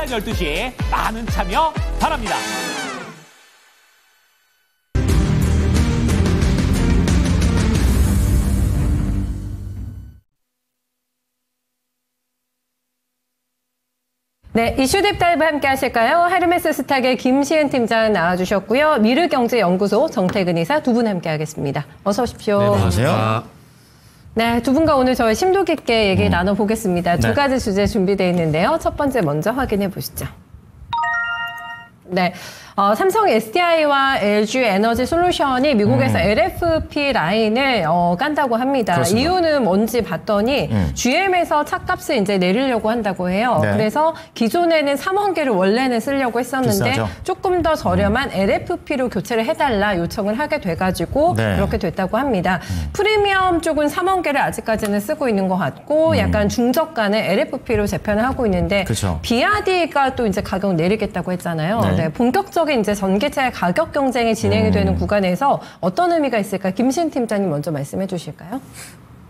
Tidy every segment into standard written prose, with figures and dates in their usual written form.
오전 12시 많은 참여 바랍니다. 네, 이슈 딥다이브 함께 하실까요? 헤르메스 스탁의 김시은 팀장 나와주셨고요. 미르경제연구소 정태근 이사 두 분 함께 하겠습니다. 어서 오십시오. 네, 안녕하세요. 네, 두 분과 오늘 저희 심도 깊게 얘기 나눠보겠습니다. 두 가지 주제 준비되어 있는데요. 첫 번째 먼저 확인해 보시죠. 네. 삼성 SDI와 LG 에너지 솔루션이 미국에서 LFP 라인을 깐다고 합니다. 그렇습니다. 이유는 뭔지 봤더니 GM에서 차값을 이제 내리려고 한다고 해요. 네. 그래서 기존에는 3원 개를 원래는 쓰려고 했었는데 비싸죠? 조금 더 저렴한 LFP로 교체를 해달라 요청을 하게 돼가지고 네. 그렇게 됐다고 합니다. 프리미엄 쪽은 3원 개를 아직까지는 쓰고 있는 것 같고 약간 중저가는 LFP로 재편을 하고 있는데 그렇죠. BRD가 또 이제 가격 내리겠다고 했잖아요. 네. 네, 본격적인 이제 전기차의 가격 경쟁이 진행이 되는 구간에서 어떤 의미가 있을까? 김신 팀장님 먼저 말씀해 주실까요?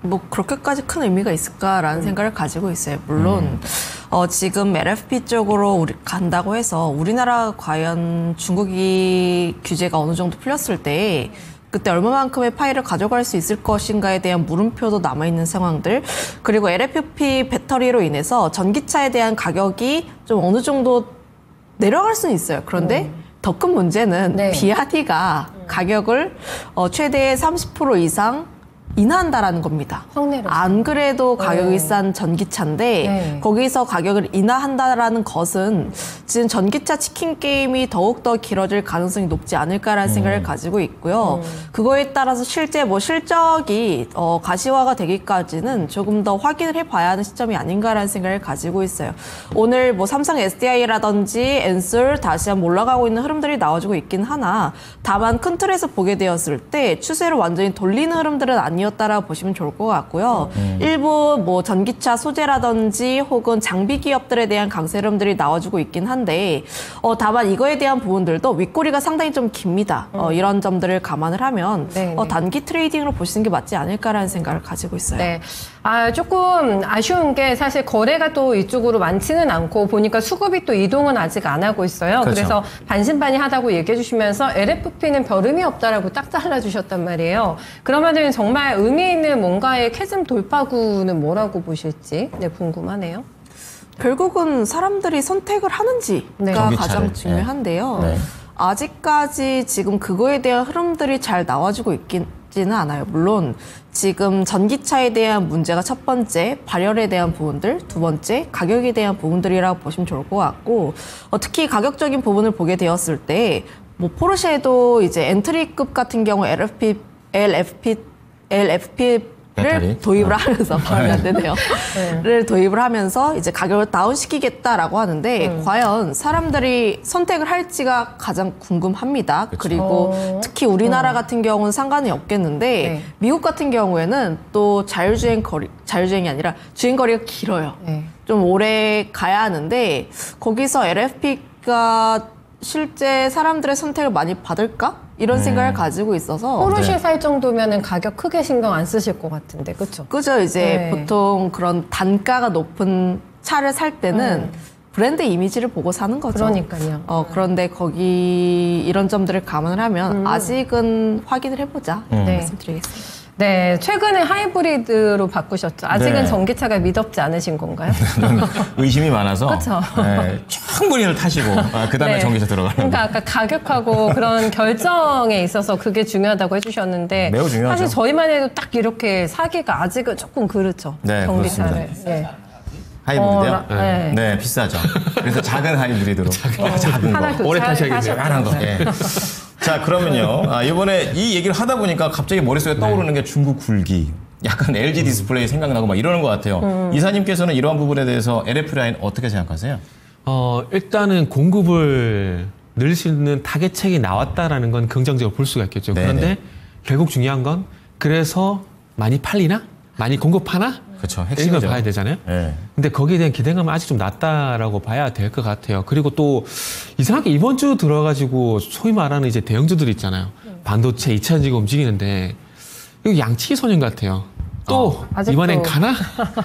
뭐 그렇게까지 큰 의미가 있을까라는 생각을 가지고 있어요. 물론 지금 LFP 쪽으로 간다고 해서 우리나라 과연 중국이 규제가 어느 정도 풀렸을 때 그때 얼마만큼의 파이를 가져갈 수 있을 것인가에 대한 물음표도 남아있는 상황들, 그리고 LFP 배터리로 인해서 전기차에 대한 가격이 좀 어느 정도 내려갈 수는 있어요. 그런데 더 큰 문제는 네. BRD가 가격을 최대 30% 이상 인하한다라는 겁니다. 확 내렸어요. 안 그래도 가격이 싼 전기차인데 네. 거기서 가격을 인하한다라는 것은 지금 전기차 치킨 게임이 더욱더 길어질 가능성이 높지 않을까라는 생각을 가지고 있고요. 그거에 따라서 실제 뭐 실적이 가시화가 되기까지는 조금 더 확인을 해봐야 하는 시점이 아닌가라는 생각을 가지고 있어요. 오늘 뭐 삼성 SDI라든지 엔솔 다시 한번 올라가고 있는 흐름들이 나와주고 있긴 하나, 다만 큰 틀에서 보게 되었을 때 추세를 완전히 돌리는 흐름들은 아니었다라고 보시면 좋을 것 같고요. 일부 뭐 전기차 소재라든지 혹은 장비 기업들에 대한 강세 흐름들이 나와주고 있긴 한데 다만 이거에 대한 부분들도 윗꼬리가 상당히 좀 깁니다. 이런 점들을 감안을 하면 단기 트레이딩으로 보시는 게 맞지 않을까라는 생각을 가지고 있어요. 네. 조금 아쉬운 게 사실 거래가 또 이쪽으로 많지는 않고 보니까 수급이 또 이동은 아직 안 하고 있어요. 그렇죠. 그래서 반신반의하다고 얘기해 주시면서 LFP는 별 의미 없다라고 딱 잘라주셨단 말이에요. 그러면은 정말 의미 있는 뭔가의 캐즘 돌파구는 뭐라고 보실지 궁금하네요. 결국은 사람들이 선택을 하는지가 네. 가장 중요한데요. 네. 아직까지 지금 그거에 대한 흐름들이 잘 나와주고 있지는 않아요. 물론 지금 전기차에 대한 문제가 첫 번째, 발열에 대한 부분들, 두 번째, 가격에 대한 부분들이라고 보시면 좋을 것 같고, 특히 가격적인 부분을 보게 되었을 때, 뭐 포르쉐도 이제 엔트리급 같은 경우 LFP를 도입을 하면서 발음이 안 되네요. 를 도입을 하면서 이제 가격을 다운시키겠다라고 하는데 과연 사람들이 선택을 할지가 가장 궁금합니다. 그쵸. 그리고 특히 우리나라 같은 경우는 상관이 없겠는데 미국 같은 경우에는 또 자율주행이 아니라 주행거리가 길어요. 좀 오래 가야 하는데 거기서 LFP가 실제 사람들의 선택을 많이 받을까? 이런 생각을 가지고 있어서 포르쉐 살 정도면은 가격 크게 신경 안 쓰실 것 같은데, 그렇죠? 그죠. 이제 보통 그런 단가가 높은 차를 살 때는 브랜드 이미지를 보고 사는 거죠. 그러니까요. 그런데 거기 이런 점들을 감안을 하면 아직은 확인을 해보자 말씀드리겠습니다. 네, 최근에 하이브리드로 바꾸셨죠. 아직은 네. 전기차가 미덥지 않으신 건가요? 의심이 많아서 그쵸. 네, 충분히 타시고 그다음에 네. 전기차 들어가는 그러니까 아까 가격하고 그런 결정에 있어서 그게 중요하다고 해주셨는데 매우 중요하죠. 사실 저희만 해도 딱 이렇게 사기가 아직은 조금 그렇죠. 네, 전기차를. 그렇습니다. 네. 하이브리드요? 네. 네, 비싸죠. 그래서 작은 하이브리드로 작은 하나 거. 오래 타셔야겠네요. 조그만한 거. 예. 자, 그러면요. 이번에 이 얘기를 하다 보니까 갑자기 머릿속에 떠오르는 게 중국 굴기. 약간 LG 디스플레이 생각나고 막 이러는 것 같아요. 이사님께서는 이러한 부분에 대해서 LF 라인 어떻게 생각하세요? 일단은 공급을 늘 수 있는 타겟책이 나왔다라는 건 긍정적으로 볼 수가 있겠죠. 네네. 그런데 결국 중요한 건 그래서 많이 팔리나? 많이 공급하나? 그렇죠. 이걸 핵심이죠. 봐야 되잖아요. 네. 근데 거기에 대한 기대감은 아직 좀 낮다라고 봐야 될 것 같아요. 그리고 또 이상하게 이번 주 들어가지고 소위 말하는 이제 대형주들 있잖아요. 반도체, 2차 전지가 움직이는데 이거 양치기 소년 같아요. 또 아직도. 이번엔 가나?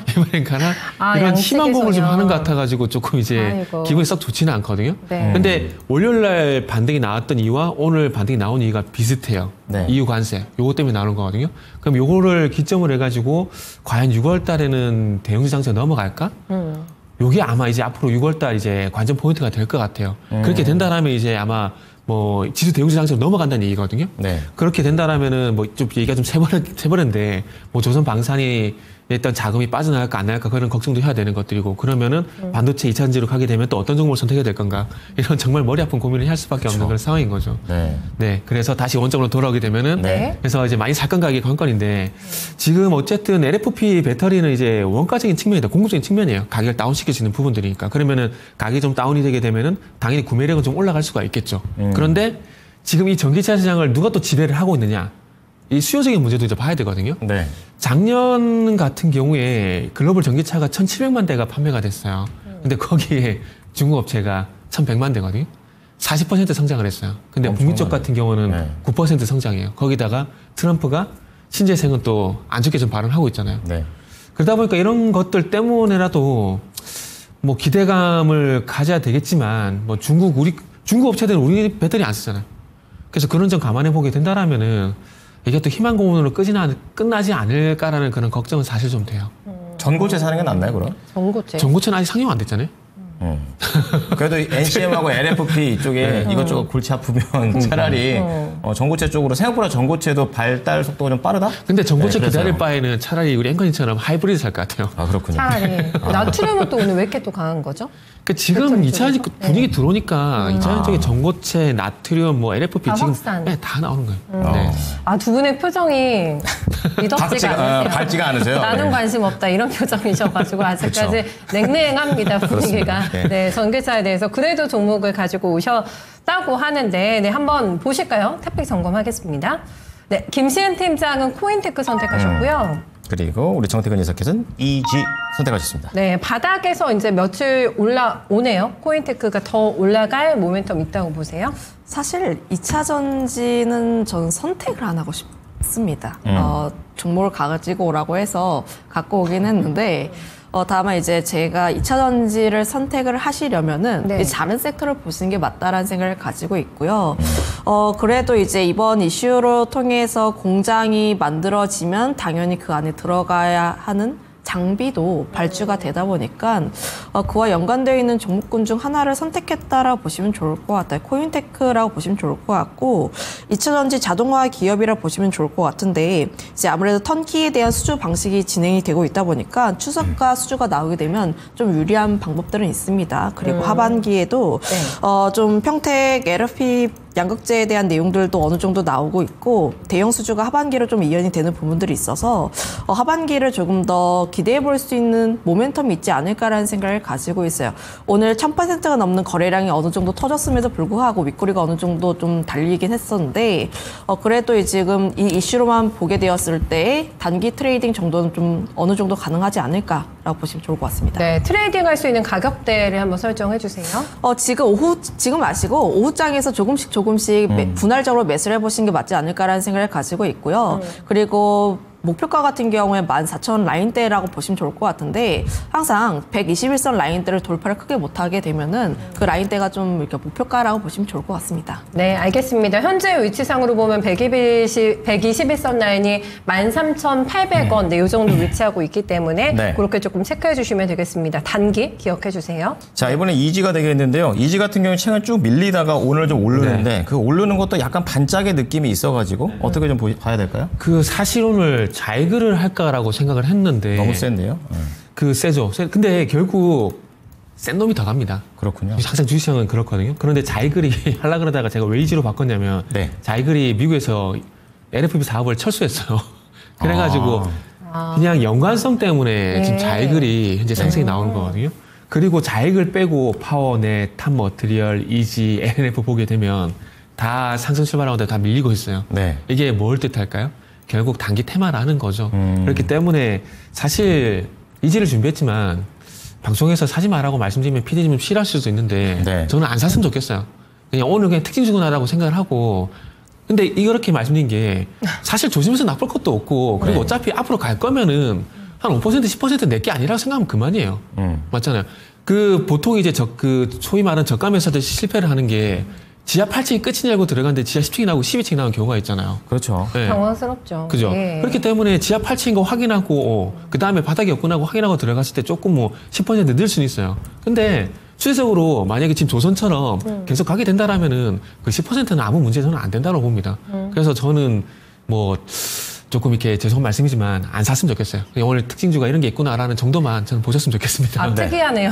이번엔 가나? 이런 양측에서요. 희망고문을 좀 하는 것 같아가지고 조금 이제 아이고. 기분이 썩 좋지는 않거든요. 네. 근데 월요일날 반등이 나왔던 이유와 오늘 반등이 나온 이유가 비슷해요. 네. EU 관세 요거 때문에 나오는 거거든요. 그럼 요거를 기점으로 해가지고 과연 6월 달에는 대형주 장세 넘어갈까? 요게 아마 이제 앞으로 6월 달 이제 관전 포인트가 될 것 같아요. 그렇게 된다라면 이제 아마 뭐 지수 대형주 장세로 넘어간다는 얘기거든요. 네. 그렇게 된다라면은 뭐 좀 얘기가 좀 세버렸는데 뭐 조선 방산이 일단 자금이 빠져나갈까 안 나갈까 그런 걱정도 해야 되는 것들이고 그러면은 반도체 2차전지로 가게 되면 또 어떤 종목을 선택해야 될 건가 이런 정말 머리 아픈 고민을 할 수밖에 없는 그런 상황인 거죠. 네. 네, 그래서 다시 원점으로 돌아오게 되면은 네. 그래서 이제 많이 살 건가 이게 관건인데 지금 어쨌든 LFP 배터리는 이제 원가적인 측면이다, 공급적인 측면이에요. 가격을 다운시킬 수 있는 부분들이니까 그러면은 가격이 좀 다운이 되게 되면은 당연히 구매력은 좀 올라갈 수가 있겠죠. 그런데 지금 이 전기차 시장을 누가 또 지배를 하고 있느냐? 이 수요적인 문제도 이제 봐야 되거든요. 네. 작년 같은 경우에 글로벌 전기차가 1,700만 대가 판매가 됐어요. 근데 거기에 중국 업체가 1,100만 대거든요. 40% 성장을 했어요. 근데 북미 쪽 같은 경우는 네. 9% 성장해요. 거기다가 트럼프가 신재생은 또 안 좋게 좀 발언하고 있잖아요. 네. 그러다 보니까 이런 것들 때문에라도 뭐 기대감을 가져야 되겠지만 뭐 중국 업체들은 우리 배터리 안 쓰잖아요. 그래서 그런 점 감안해 보게 된다라면은 이게 또 희망고문으로 끝나지 않을까라는 그런 걱정은 사실 좀 돼요. 전고체 사는 게 낫나요, 그럼? 전고체. 전고체는 아직 상용 안 됐잖아요. 그래도 NCM하고 LFP 이쪽에 이것저것 골치 아프면 차라리 전고체 쪽으로 생각보다 전고체도 발달 속도가 좀 빠르다? 근데 전고체 네, 그래서. 기다릴 바에는 차라리 우리 앵커님처럼 하이브리드 살 것 같아요. 아, 그렇군요. 차라리. 나트륨은 또 오늘 왜 이렇게 또 강한 거죠? 그 지금 배터리 2차전지 쪽에서? 분위기 들어오니까 2차전지 쪽에 전고체, 나트륨, 뭐 LFP 다 지금 확산. 네, 다 나오는 거예요. 네. 아, 두 분의 표정이 믿었지가 않으세요. 밝지가 않으세요. 나는 네. 관심 없다 이런 표정이셔가지고 아직까지 냉랭합니다 분위기가. 그렇습니다. 네, 전기차에 대해서 그래도 종목을 가지고 오셨다고 하는데 네, 한번 보실까요? 탑픽 점검하겠습니다. 네, 김시은 팀장은 코인테크 선택하셨고요. 그리고 우리 정태근 이사께서는 EG 선택하셨습니다. 네, 바닥에서 이제 며칠 올라오네요. 코인테크가 더 올라갈 모멘텀 있다고 보세요? 사실 2차 전지는 저는 선택을 안 하고 싶습니다. 종목을 가지고 오라고 해서 갖고 오긴 했는데 다만 이제 제가 2차 전지를 선택을 하시려면은 네. 이제 다른 섹터를 보시는 게 맞다라는 생각을 가지고 있고요. 그래도 이제 이번 이슈로 통해서 공장이 만들어지면 당연히 그 안에 들어가야 하는 장비도 발주가 되다 보니까 그와 연관되어 있는 종목군 중 하나를 선택했다라고 보시면 좋을 것 같아요. 코인테크라고 보시면 좋을 것 같고 2차전지 자동화 기업이라고 보시면 좋을 것 같은데 이제 아무래도 턴키에 대한 수주 방식이 진행이 되고 있다 보니까 추석과 수주가 나오게 되면 좀 유리한 방법들은 있습니다. 그리고 하반기에도 네. 좀 평택 LFP 양극재에 대한 내용들도 어느 정도 나오고 있고 대형 수주가 하반기로 좀 이연이 되는 부분들이 있어서 하반기를 조금 더 기대해 볼 수 있는 모멘텀이 있지 않을까라는 생각을 가지고 있어요. 오늘 1000%가 넘는 거래량이 어느 정도 터졌음에도 불구하고 윗꼬리가 어느 정도 좀 달리긴 했었는데 그래도 지금 이 이슈로만 보게 되었을 때 단기 트레이딩 정도는 좀 어느 정도 가능하지 않을까라고 보시면 좋을 것 같습니다. 네, 트레이딩 할 수 있는 가격대를 한번 설정해 주세요. 지금 마시고 오후장에서 조금씩 분할적으로 매수를 해보시는 게 맞지 않을까라는 생각을 가지고 있고요. 그리고 목표가 같은 경우에 14,000 라인대라고 보시면 좋을 것 같은데 항상 121선 라인대를 돌파를 크게 못하게 되면은 그 라인대가 좀 이렇게 목표가라고 보시면 좋을 것 같습니다. 네, 알겠습니다. 현재 위치상으로 보면 121선 라인이 13,800원 네, 이 정도 위치하고 있기 때문에 네. 그렇게 조금 체크해 주시면 되겠습니다. 단기 기억해 주세요. 자, 이번에 EG가 되겠는데요. EG 같은 경우는 최근 쭉 밀리다가 오늘 좀 오르는데 그 오르는 것도 약간 반짝의 느낌이 있어가지고 어떻게 좀 봐야 될까요? 그 사실 오늘 자이그를 할까라고 생각을 했는데 너무 센데요. 그 세죠. 근데 결국 센 놈이 더 갑니다. 그렇군요. 항상 주식시장은 그렇거든요. 그런데 자이글이 하려고 그러다가 제가 왜 EG로 바꿨냐면 네. 자이글이 미국에서 LFP 사업을 철수했어요. 그래가지고 그냥 연관성 때문에 네. 지금 자이글이 현재 상승이 나오는 거거든요. 그리고 자이글 빼고 파워넷, 탑머티리얼, EG, LNF 보게 되면 다 상승 출발하는데 다 밀리고 있어요. 네. 이게 뭘 뜻할까요? 결국 단기 테마라는 거죠. 그렇기 때문에 사실 EG를 준비했지만 방송에서 사지 말라고 말씀드리면 PD님은 싫어하실 수도 있는데 네. 저는 안 샀으면 좋겠어요. 그냥 오늘 그냥 특징 주문하라고 생각을 하고 근데 이렇게 말씀드린 게 사실 조심해서 나쁠 것도 없고 그리고 네. 어차피 앞으로 갈 거면은 한 5% 10% 내 게 아니라고 생각하면 그만이에요. 맞잖아요. 그 보통 이제 소위 말하는 저가 매수자들이 실패를 하는 게 지하 8층이 끝이냐 알고 들어갔는데 지하 10층이 나오고 12층이 나오는 경우가 있잖아요. 그렇죠. 네. 당황스럽죠. 그죠. 예. 그렇기 때문에 지하 8층인 거 확인하고 그 다음에 바닥이 없구나 하고 확인하고 들어갔을 때 조금 뭐 10% 늘 수는 있어요. 근데 수혜적으로 만약에 지금 조선처럼 계속 가게 된다라면은 그 10%는 아무 문제 저는 안 된다고 봅니다. 그래서 저는 뭐 조금 이렇게 죄송한 말씀이지만 안 샀으면 좋겠어요. 오늘 특징주가 이런 게 있구나라는 정도만 저는 보셨으면 좋겠습니다. 아, 특이하네요.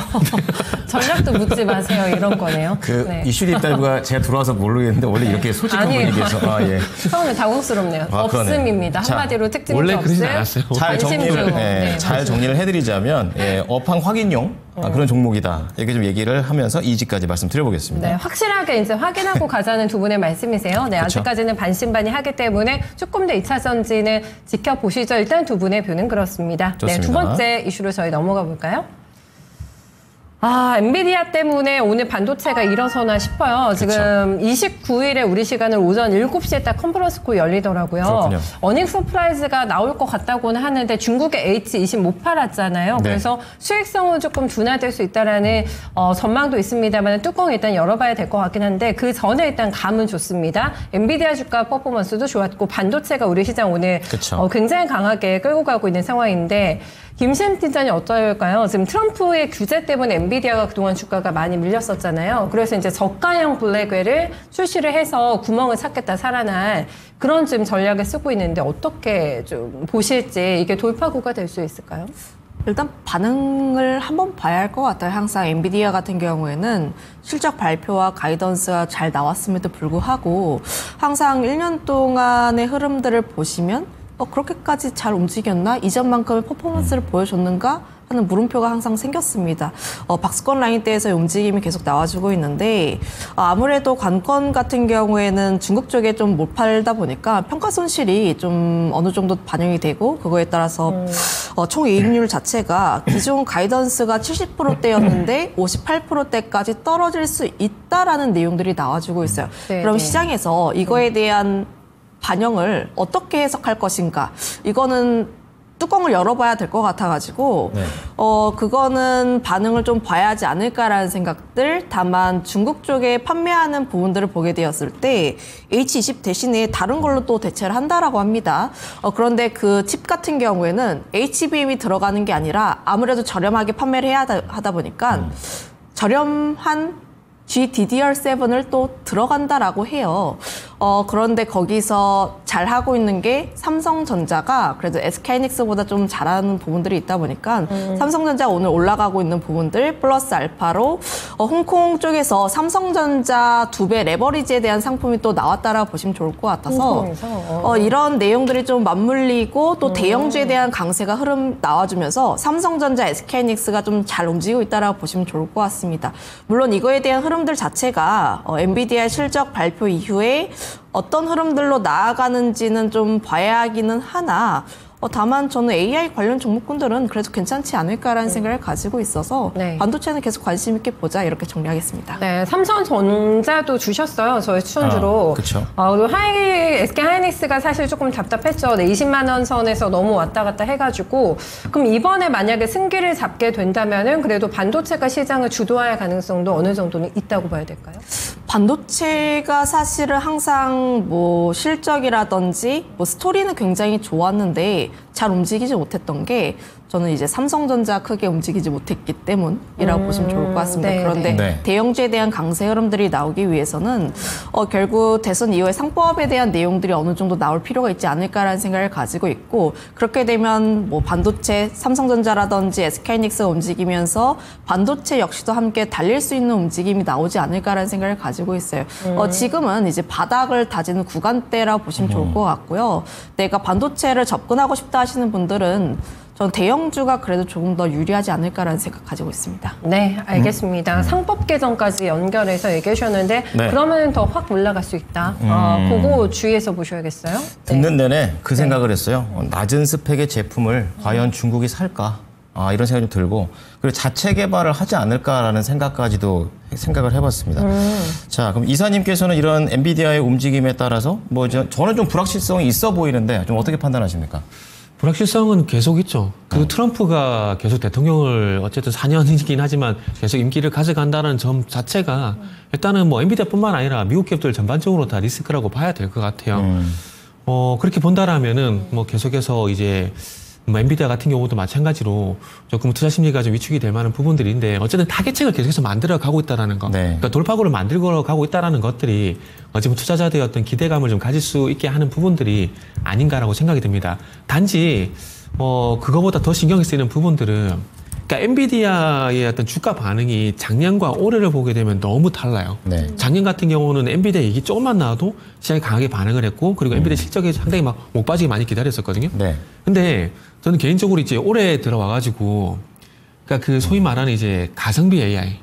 전략도 묻지 마세요. 이런 거네요. 네. 이슈 딥다이브가 제가 들어와서 모르겠는데 원래 이렇게 솔직한 아니에요. 분위기에서 예. 처음에 당혹스럽네요. 아, 그러네. 없음입니다. 자, 한마디로 특징주 원래 없음. 그러진 않았어요. 잘 관심주. 정리를 네, 잘 정리를 해드리자면 업황 확인용 그런 종목이다 이렇게 좀 얘기를 하면서 이지까지 말씀드려보겠습니다. 네, 확실하게 이제 확인하고 가자는 두 분의 말씀이세요. 네, 그쵸. 아직까지는 반신반의하기 때문에 조금 더 2차 전지는 지켜보시죠. 일단 두 분의 표는 그렇습니다. 네, 좋습니다. 두 번째 이슈로 저희 넘어가 볼까요? 엔비디아 때문에 오늘 반도체가 일어서나 싶어요. 지금 29일에 우리 시간으로 오전 7시에 딱 컨퍼런스 콜 열리더라고요. 그렇군요. 어닝 서프라이즈가 나올 것 같다고는 하는데 중국의 H20 못 팔았잖아요. 네. 그래서 수익성은 조금 둔화될 수 있다라는 전망도 있습니다만 뚜껑 일단 열어봐야 될 것 같긴 한데 그 전에 일단 감은 좋습니다. 엔비디아 주가 퍼포먼스도 좋았고 반도체가 우리 시장 오늘 그쵸. 굉장히 강하게 끌고 가고 있는 상황인데 김시현 팀장이 어떨까요? 지금 트럼프의 규제 때문에 엔비디아가 그동안 주가가 많이 밀렸었잖아요. 그래서 이제 저가형 블랙웰을 출시를 해서 구멍을 찾겠다 살아날 그런 지금 전략을 쓰고 있는데 어떻게 좀 보실지 이게 돌파구가 될 수 있을까요? 일단 반응을 한번 봐야 할 것 같아요. 항상 엔비디아 같은 경우에는 실적 발표와 가이던스가 잘 나왔음에도 불구하고 항상 1년 동안의 흐름들을 보시면 그렇게까지 잘 움직였나? 이전만큼의 퍼포먼스를 보여줬는가? 하는 물음표가 항상 생겼습니다. 박스권 라인대에서의 움직임이 계속 나와주고 있는데 아무래도 관건 같은 경우에는 중국 쪽에 좀 못 팔다 보니까 평가 손실이 좀 어느 정도 반영이 되고 그거에 따라서 총 이익률 자체가 기존 가이던스가 70%대였는데 58%대까지 떨어질 수 있다라는 내용들이 나와주고 있어요. 네, 그럼 네. 시장에서 이거에 대한 반영을 어떻게 해석할 것인가? 이거는 뚜껑을 열어봐야 될 것 같아가지고 네. 그거는 반응을 좀 봐야 하지 않을까라는 생각들. 다만 중국 쪽에 판매하는 부분들을 보게 되었을 때 H20 대신에 다른 걸로 또 대체를 한다라고 합니다. 그런데 그 칩 같은 경우에는 HBM이 들어가는 게 아니라 아무래도 저렴하게 판매를 해야 하다 보니까 저렴한 GDDR7을 또 들어간다라고 해요. 그런데 거기서 잘하고 있는 게 삼성전자가 그래도 SK하이닉스보다 좀 잘하는 부분들이 있다 보니까 삼성전자 오늘 올라가고 있는 부분들 플러스 알파로 홍콩 쪽에서 삼성전자 2배 레버리지에 대한 상품이 또 나왔다라고 보시면 좋을 것 같아서 홍콩에서? 이런 내용들이 좀 맞물리고 또 대형주에 대한 강세가 흐름 나와주면서 삼성전자, SK하이닉스가 좀 잘 움직이고 있다라고 보시면 좋을 것 같습니다. 물론 이거에 대한 흐름들 자체가 엔비디아 실적 발표 이후에 어떤 흐름들로 나아가는지는 좀 봐야 하기는 하나 다만 저는 AI 관련 종목군들은 그래도 괜찮지 않을까라는 생각을 가지고 있어서 네. 반도체는 계속 관심 있게 보자 이렇게 정리하겠습니다. 네, 삼성전자도 주셨어요. 저희 추천주로. 그쵸. 그리고 SK 하이닉스가 사실 조금 답답했죠. 네, 20만 원 선에서 너무 왔다 갔다 해가지고. 그럼 이번에 만약에 승기를 잡게 된다면은 그래도 반도체가 시장을 주도할 가능성도 어느 정도는 있다고 봐야 될까요? 반도체가 사실은 항상 뭐 실적이라든지 뭐 스토리는 굉장히 좋았는데 잘 움직이지 못했던 게 저는 이제 삼성전자 크게 움직이지 못했기 때문이라고 보시면 좋을 것 같습니다. 네, 그런데 네. 대형주에 대한 강세 흐름들이 나오기 위해서는 결국 대선 이후에 상법에 대한 내용들이 어느 정도 나올 필요가 있지 않을까라는 생각을 가지고 있고 그렇게 되면 뭐 반도체, 삼성전자라든지 SK하이닉스가 움직이면서 반도체 역시도 함께 달릴 수 있는 움직임이 나오지 않을까라는 생각을 가지고 있어요. 지금은 이제 바닥을 다지는 구간대라고 보시면 좋을 것 같고요. 내가 반도체를 접근하고 싶다 하시는 분들은 전 대형주가 그래도 조금 더 유리하지 않을까라는 생각 가지고 있습니다. 네, 알겠습니다. 상법 개정까지 연결해서 얘기해 주셨는데 네. 그러면 더 확 올라갈 수 있다. 그거 주의해서 보셔야겠어요. 네. 듣는 내내 그 생각을 했어요. 낮은 스펙의 제품을 과연 중국이 살까? 이런 생각이 좀 들고 그리고 자체 개발을 하지 않을까라는 생각까지도 생각을 해봤습니다. 자, 그럼 이사님께서는 이런 엔비디아의 움직임에 따라서 뭐 저는 좀 불확실성이 있어 보이는데 좀 어떻게 판단하십니까? 불확실성은 계속 있죠. 그 트럼프가 계속 대통령을 어쨌든 4년이긴 하지만 계속 임기를 가져간다는 점 자체가 일단은 뭐 엔비디아뿐만 아니라 미국 기업들 전반적으로 다 리스크라고 봐야 될 것 같아요. 그렇게 본다라면은 뭐 계속해서 이제 뭐 엔비디아 같은 경우도 마찬가지로 조금 투자 심리가 좀 위축이 될 만한 부분들인데 어쨌든 타겟책을 계속해서 만들어 가고 있다라는 거, 네. 그러니까 돌파구를 만들어 가고 있다라는 것들이 지금 투자자들의 어떤 기대감을 좀 가질 수 있게 하는 부분들이 아닌가라고 생각이 듭니다. 단지 그거보다 더 신경이 쓰이는 부분들은 그러니까 엔비디아의 어떤 주가 반응이 작년과 올해를 보게 되면 너무 달라요. 네. 작년 같은 경우는 엔비디아 얘기 조금만 나와도 시장이 강하게 반응을 했고 그리고 엔비디아 실적이 상당히 막 목 빠지게 많이 기다렸었거든요. 네. 근데 저는 개인적으로 이제 올해 들어와가지고 그러니까 그 소위 말하는 이제 가성비 AI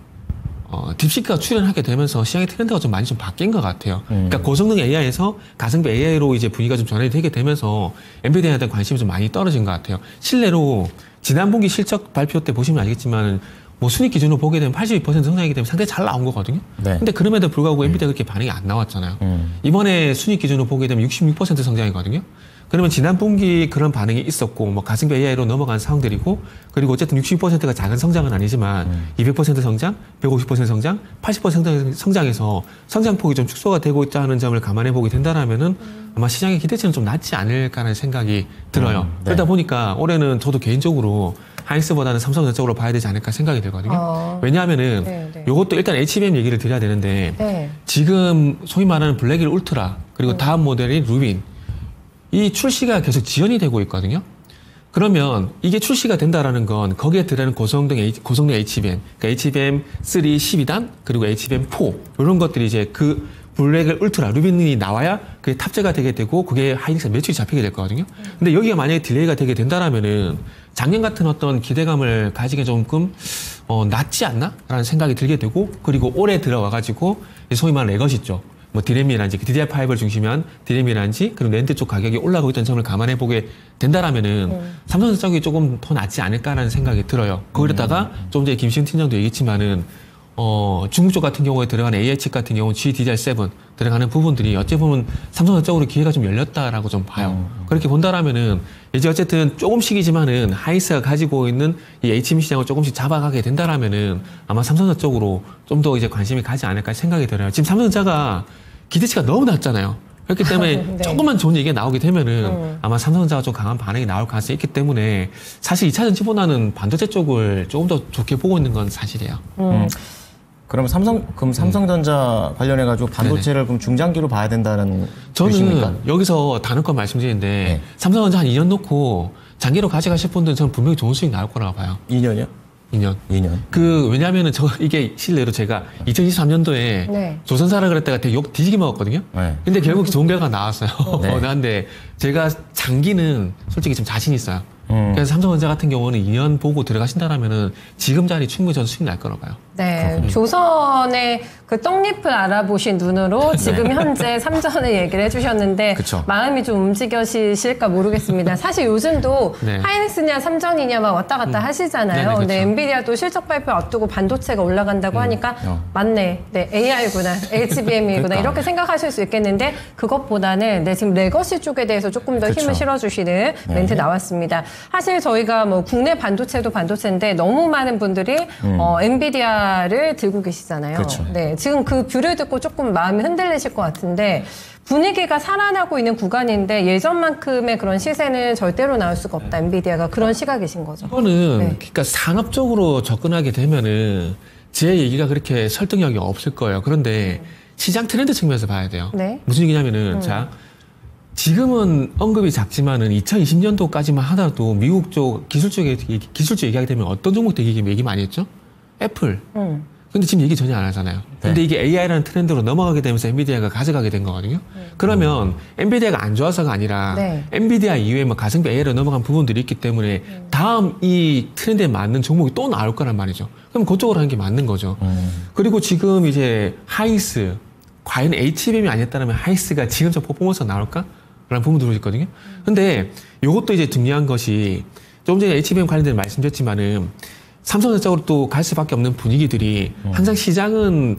딥시크가 출연하게 되면서 시장의 트렌드가 좀 많이 좀 바뀐 것 같아요. 그러니까 고성능 AI에서 가성비 AI로 이제 분위기가 좀 전환이 되게 되면서 엔비디아에 대한 관심이 좀 많이 떨어진 것 같아요. 실내로 지난 분기 실적 발표 때 보시면 알겠지만 뭐 순익 기준으로 보게 되면 82% 성장이기 때문에 상당히 잘 나온 거거든요. 네. 근데 그럼에도 불구하고 엔비디아가 그렇게 반응이 안 나왔잖아요. 이번에 순익 기준으로 보게 되면 66% 성장이거든요. 그러면 지난 분기 그런 반응이 있었고 뭐 가성비 AI로 넘어간 상황들이고 그리고 어쨌든 62%가 작은 성장은 아니지만 200% 성장, 150% 성장, 80% 성장에서 성장폭이 좀 축소가 되고 있다는 점을 감안해 보게 된다라면은 아마 시장의 기대치는 좀 낮지 않을까라는 생각이 들어요. 네. 그러다 보니까 올해는 저도 개인적으로 하이닉스보다는 삼성전자적으로 봐야 되지 않을까 생각이 들거든요. 왜냐하면은 네. 이것도 일단 HBM 얘기를 드려야 되는데 네. 지금 소위 말하는 블랙일 울트라 그리고 다음 모델인 루빈 이 출시가 계속 지연이 되고 있거든요. 그러면 이게 출시가 된다라는 건 거기에 들어가는 고성능 HBM, 그러니까 HBM 3 12단 그리고 HBM 4 이런 것들이 이제 그 블랙 울트라 루빈이 나와야 그게 탑재가 되게 되고 그게 하이닉스 매출이 잡히게 될 거거든요. 근데 여기가 만약에 딜레이가 되게 된다라면은 작년 같은 어떤 기대감을 가지기 조금 낮지 않나라는 생각이 들게 되고 그리고 올해 들어와가지고 소위 말하는 레거시 쪽. 뭐 디램이란지 DDR5를 중심한 디램이란지 그리고 랜드 쪽 가격이 올라가고 있다는 점을 감안해 보게 된다라면은 삼성전자 쪽이 조금 더 낫지 않을까라는 생각이 들어요. 거기다가 좀 전에 김시훈 팀장도 얘기했지만은 중국 쪽 같은 경우에 들어가는 AI 칩 같은 경우는 GDDR7 들어가는 부분들이 어찌 보면 삼성전자 쪽으로 기회가 좀 열렸다라고 좀 봐요. 그렇게 본다라면은 이제 어쨌든 조금씩이지만은 하이닉스가 가지고 있는 이 HBM 시장을 조금씩 잡아가게 된다라면은 아마 삼성전자 쪽으로 좀 더 이제 관심이 가지 않을까 생각이 들어요. 지금 삼성전자가 기대치가 너무 낮잖아요. 그렇기 때문에 네. 조금만 좋은 얘기가 나오게 되면은 아마 삼성전자가 좀 강한 반응이 나올 가능성이 있기 때문에 사실 2차 전지보다는 반도체 쪽을 조금 더 좋게 보고 있는 건 사실이에요. 그럼 삼성전자 관련해가지고 반도체를 그럼 중장기로 봐야 된다는 저는 뜻입니까? 여기서 단언권 말씀드리는데 네. 삼성전자 한 2년 놓고 장기로 가져가실 분들은 저는 분명히 좋은 수익 나올 거라고 봐요. 2년이요? 2년. 2년. 왜냐면은 이게 실례로 제가 2023년도에 네. 조선사라 그랬다가 되게 욕 뒤지게 먹었거든요. 네. 근데 결국 좋은 결과가 나왔어요. 네. 근데 제가 장기는 솔직히 좀 자신 있어요. 그래서 삼성전자 같은 경우는 2년 보고 들어가신다라면은 지금 자리 충분히 저는 수익 날 거라고 봐요. 네, 조선의 그 떡잎을 알아보신 눈으로 지금 현재 삼전을 얘기를 해주셨는데 그쵸. 마음이 좀 움직여지실까 모르겠습니다. 사실 요즘도 네. 하이닉스냐 삼전이냐 막 왔다 갔다 하시잖아요. 네네, 근데 그쵸. 엔비디아도 실적 발표 앞두고 반도체가 올라간다고 하니까 맞네, 네 AI구나, HBM이구나 그러니까. 이렇게 생각하실 수 있겠는데 그것보다는 네, 지금 레거시 쪽에 대해서 조금 더 그쵸. 힘을 실어주시는 멘트 나왔습니다. 사실 저희가 뭐 국내 반도체도 반도체인데 너무 많은 분들이 엔비디아를 들고 계시잖아요. 그렇죠. 네, 지금 그 뷰를 듣고 조금 마음이 흔들리실 것 같은데 분위기가 살아나고 있는 구간인데 예전만큼의 그런 시세는 절대로 나올 수가 없다. 엔비디아가 그런 시각이신 거죠. 이거는 네. 그러니까 산업적으로 접근하게 되면은 제 얘기가 그렇게 설득력이 없을 거예요. 그런데 시장 트렌드 측면에서 봐야 돼요. 네. 무슨 얘기냐면은 자 지금은 언급이 작지만은 2020년도까지만 하더라도 미국 쪽 기술적 얘기하게 되면 어떤 종목 얘기 많이 했죠? 애플. 근데 지금 얘기 전혀 안 하잖아요. 근데 이게 AI라는 트렌드로 넘어가게 되면서 엔비디아가 가져가게 된 거거든요. 그러면 엔비디아가 안 좋아서가 아니라 네. 엔비디아 이외에 뭐 가성비 AI로 넘어간 부분들이 있기 때문에 다음 이 트렌드에 맞는 종목이 또 나올 거란 말이죠. 그럼 그쪽으로 하는 게 맞는 거죠. 그리고 지금 이제 하이닉스 과연 HBM이 아니었다면 하이닉스가 지금처럼 퍼포먼스가 나올까? 라는 부분들이 있거든요. 근데 이것도 이제 중요한 것이 조금 전에 HBM 관련된 말씀드렸지만은 삼성전자적으로 또 갈 수밖에 없는 분위기들이 항상 시장은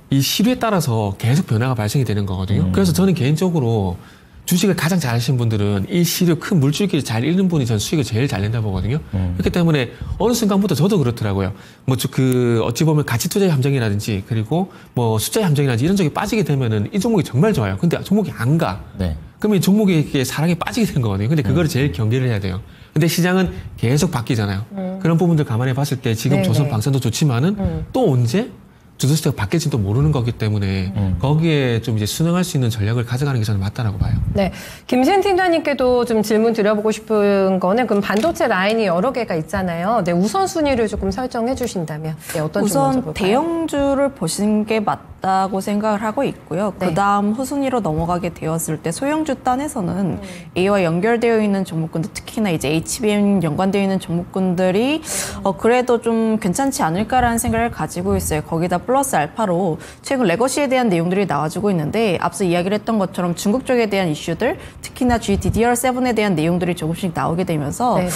이 시류에 따라서 계속 변화가 발생이 되는 거거든요. 그래서 저는 개인적으로 주식을 가장 잘 하시는 분들은 이 시류 큰 물줄기를 잘 읽는 분이 전 수익을 제일 잘 낸다 보거든요. 그렇기 때문에 어느 순간부터 저도 그렇더라고요. 뭐 어찌 보면 가치 투자의 함정이라든지 그리고 뭐 숫자의 함정이라든지 이런 쪽에 빠지게 되면은 이 종목이 정말 좋아요. 근데 종목이 안 가. 네. 그러면 이 종목의 사랑에 빠지게 되는 거거든요. 근데 그거를 제일 경계를 해야 돼요. 근데 시장은 계속 바뀌잖아요. 그런 부분들 감안해 봤을 때 지금 네네. 조선 방산도 좋지만은 또 언제 주도세가 바뀔지도 모르는 거기 때문에 거기에 좀 이제 순응할 수 있는 전략을 가져가는 게 저는 맞다라고 봐요. 네. 김신 팀장님께도 좀 질문 드려보고 싶은 거는 그럼 반도체 라인이 여러 개가 있잖아요. 네, 우선순위를 조금 설정해 주신다면 네, 어떤 좀 먼저 우선 볼까요? 대형주를 보시는 게 맞다고 생각을 하고 있고요. 네. 그다음 후순위로 넘어가게 되었을 때 소형주 단에서는 A와 연결되어 있는 종목군들, 특히나 이제 HBM 연관되어 있는 종목군들이 그래도 좀 괜찮지 않을까라는 생각을 가지고 있어요. 거기다 플러스 알파로 최근 레거시에 대한 내용들이 나와주고 있는데 앞서 이야기를 했던 것처럼 중국 쪽에 대한 이슈들, 특히나 GDDR7에 대한 내용들이 조금씩 나오게 되면서 네네.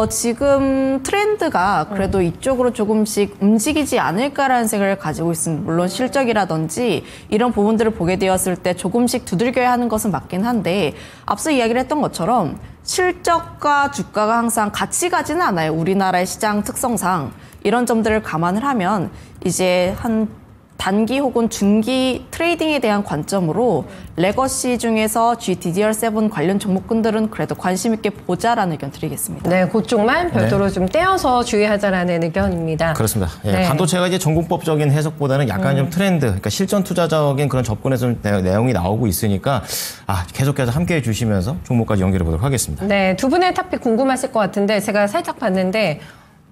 지금 트렌드가 그래도 이쪽으로 조금씩 움직이지 않을까라는 생각을 가지고 있습니다. 물론 실적이라든지 이런 부분들을 보게 되었을 때 조금씩 두들겨야 하는 것은 맞긴 한데 앞서 이야기를 했던 것처럼 실적과 주가가 항상 같이 가지는 않아요. 우리나라의 시장 특성상 이런 점들을 감안을 하면 이제 한 단기 혹은 중기 트레이딩에 대한 관점으로 레거시 중에서 GDDR7 관련 종목군들은 그래도 관심 있게 보자라는 의견 드리겠습니다. 네, 그쪽만 별도로 좀 떼어서 주의하자라는 의견입니다. 그렇습니다. 예, 네. 반도체가 이제 전공법적인 해석보다는 약간 좀 트렌드, 그러니까 실전 투자적인 그런 접근에서 좀 내용이 나오고 있으니까 계속해서 함께해 주시면서 종목까지 연결해 보도록 하겠습니다. 네, 두 분의 토픽 궁금하실 것 같은데 제가 살짝 봤는데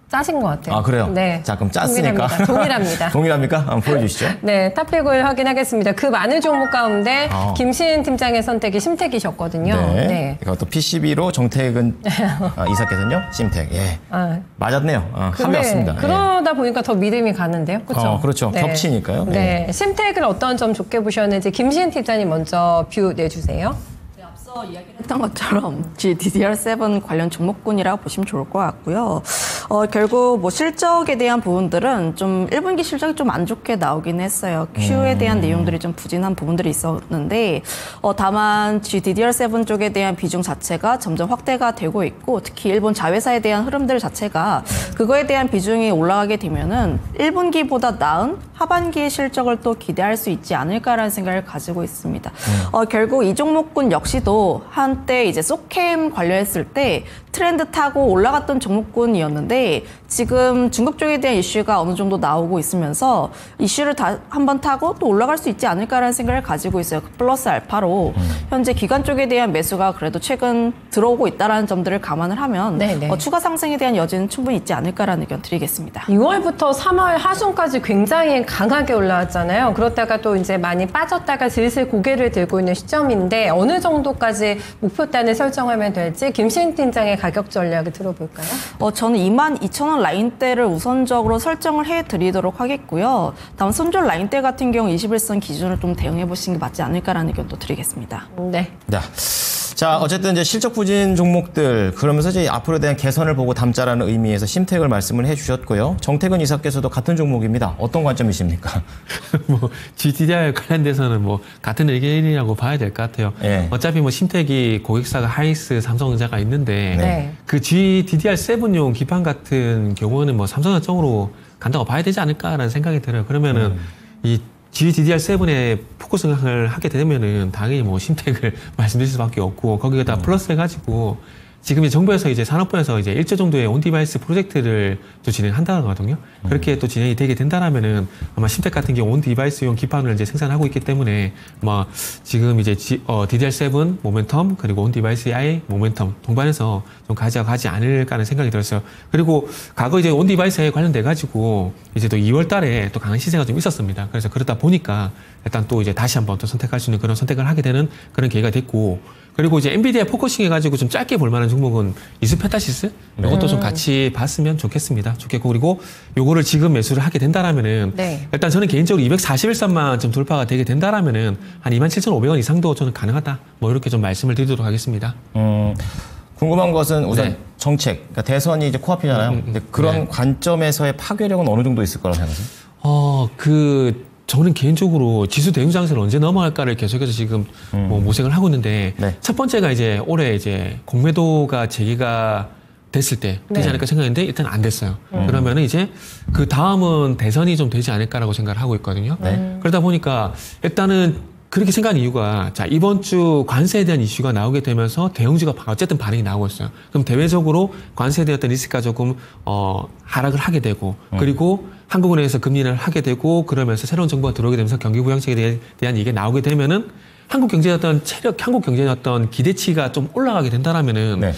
짜신 것 같아요. 아, 그래요? 네. 자, 그럼 짰으니까. 동일합니다. 동일합니까? 한번 보여주시죠. 네, 탑픽을 확인하겠습니다. 그 많은 종목 가운데 김신 팀장의 선택이 심택이셨거든요. 네. 이것도 PCB로 정택은 이사께서는요, 심택. 예. 맞았네요. 근데 합의했습니다. 그러다 보니까 더 믿음이 가는데요. 그렇죠? 그렇죠. 겹치니까요. 네. 심택을 어떤 점 좋게 보셨는지 김신 팀장님 먼저 뷰 내주세요. 앞서 이야기했던 것처럼 GDDR7 관련 종목군이라고 보시면 좋을 것 같고요. 결국 뭐 실적에 대한 부분들은 좀 1분기 실적이 좀 안 좋게 나오긴 했어요. Q에 대한 내용들이 좀 부진한 부분들이 있었는데 다만 GDDR7 쪽에 대한 비중 자체가 점점 확대가 되고 있고 특히 일본 자회사에 대한 흐름들 자체가 그거에 대한 비중이 올라가게 되면은 1분기보다 나은 하반기의 실적을 또 기대할 수 있지 않을까라는 생각을 가지고 있습니다. 결국 이 종목군 역시도 한때 이제 소캠 관련했을 때 트렌드 타고 올라갔던 종목군이었는데 지금 중국 쪽에 대한 이슈가 어느 정도 나오고 있으면서 이슈를 다 한번 타고 또 올라갈 수 있지 않을까라는 생각을 가지고 있어요. 플러스 알파로 현재 기관 쪽에 대한 매수가 그래도 최근 들어오고 있다는 점들을 감안을 하면 추가 상승에 대한 여지는 충분히 있지 않을까라는 의견 드리겠습니다. 6월부터 3월 하순까지 굉장히 강하게 올라왔잖아요. 그렇다가 또 이제 많이 빠졌다가 슬슬 고개를 들고 있는 시점인데 어느 정도까지 목표단을 설정하면 될지 김신 팀장의 가격 전략을 들어볼까요? 저는 22,000원 라인대를 우선적으로 설정을 해드리도록 하겠고요. 다음 손절 라인대 같은 경우 21선 기준을 좀 대응해 보시는 게 맞지 않을까라는 의견도 드리겠습니다. 네. 자, 어쨌든 이제 실적 부진 종목들 그러면서 이제 앞으로에 대한 개선을 보고 담자라는 의미에서 심택을 말씀을 해주셨고요. 정택은 이사께서도 같은 종목입니다. 어떤 관점이십니까? 뭐 GDDR 관련돼서는 뭐 같은 의견이라고 봐야 될 것 같아요. 네. 어차피 뭐 심택이 고객사가 하이스, 삼성전자가 있는데 네. 그 GDDR7용 기판 같은 경우는 뭐 삼성전자 쪽으로 간다고 봐야 되지 않을까라는 생각이 들어요. 그러면은 이 GDDR7에 포커싱을 하게 되면은 당연히 뭐 심택을 말씀드릴 수밖에 없고 거기에다 플러스 해가지고 지금 정부에서 이제 산업부에서 이제 일조 정도의 온디바이스 프로젝트를 또 진행한다는 거거든요. 그렇게 또 진행이 되게 된다라면은 아마 심택 같은 경우 온디바이스용 기판을 이제 생산하고 있기 때문에 아마 지금 이제 DDR7 모멘텀 그리고 온디바이스 AI 모멘텀 동반해서 좀 가져가지 않을까 하는 생각이 들었어요. 그리고 과거 이제 온디바이스에 관련돼 가지고 이제 또 2월 달에 또 강한 시세가 좀 있었습니다. 그래서 그러다 보니까 일단 또 이제 다시 한번 또 선택할 수 있는 그런 선택을 하게 되는 그런 계기가 됐고 그리고 이제 엔비디아 포커싱 해가지고 좀 짧게 볼 만한 종목은 이스페타시스 이것도 좀 같이 봤으면 좋겠습니다. 좋겠고 그리고 요거를 지금 매수를 하게 된다라면은 일단 저는 개인적으로 241선만 좀 돌파가 되게 된다라면은 한 27,500원 이상도 저는 가능하다. 뭐 이렇게 좀 말씀을 드리도록 하겠습니다. 궁금한 것은 우선 정책, 그러니까 대선이 이제 코앞이잖아요. 근데 그런 관점에서의 파괴력은 어느 정도 있을 거라고 생각하세요? 저는 개인적으로 지수 대응 장세를 언제 넘어갈까를 계속해서 지금 뭐 모색을 하고 있는데 네. 첫 번째가 이제 올해 이제 공매도가 제기가 됐을 때 되지 않을까 생각했는데 일단 안 됐어요. 그러면은 이제 그 다음은 대선이 좀 되지 않을까라고 생각을 하고 있거든요. 그러다 보니까 일단은 그렇게 생각한 이유가 자 이번 주 관세에 대한 이슈가 나오게 되면서 대형주가 어쨌든 반응이 나오고 있어요. 그럼 대외적으로 관세에 대한 리스크가 조금 하락을 하게 되고 그리고 한국은행에서 금리를 하게 되고 그러면서 새로운 정부가 들어오게 되면서 경기 부양책에 대한 얘기가 나오게 되면은 한국 경제의 어떤 체력, 한국 경제의 어떤 기대치가 좀 올라가게 된다라면은 네.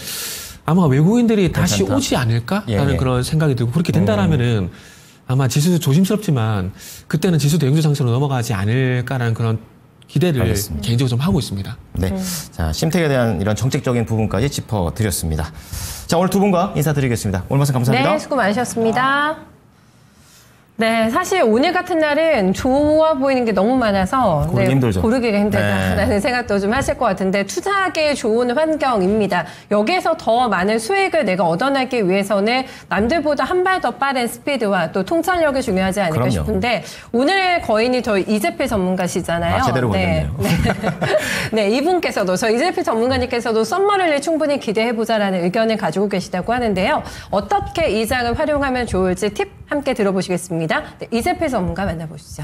아마 외국인들이 다시 괜찮다. 오지 않을까라는 예. 그런 생각이 들고 그렇게 된다라면은 아마 지수 조심스럽지만 그때는 지수 대형주 상승으로 넘어가지 않을까라는 그런 기대를 알겠습니다. 개인적으로 좀 하고 있습니다. 네. 자, 심택에 대한 이런 정책적인 부분까지 짚어드렸습니다. 자, 오늘 두 분과 인사드리겠습니다. 오늘 말씀 감사합니다. 네, 수고 많으셨습니다. 네, 사실 오늘 같은 날은 좋아 보이는 게 너무 많아서 고르기 힘들죠. 고르기가 힘들다라는 네. 생각도 좀 하실 것 같은데 투자하기에 좋은 환경입니다. 여기에서 더 많은 수익을 내가 얻어내기 위해서는 남들보다 한 발 더 빠른 스피드와 또 통찰력이 중요하지 않을까 그럼요. 싶은데 오늘의 거인이 저희 이재필 전문가시잖아요. 아, 제대로 네. 걸렸네요. 네, 이분께서도 저 이재필 전문가님께서도 썸머를 충분히 기대해보자라는 의견을 가지고 계시다고 하는데요. 어떻게 이 장을 활용하면 좋을지 팁 함께 들어보시겠습니다. 네, 이재필 전문가 만나보시죠.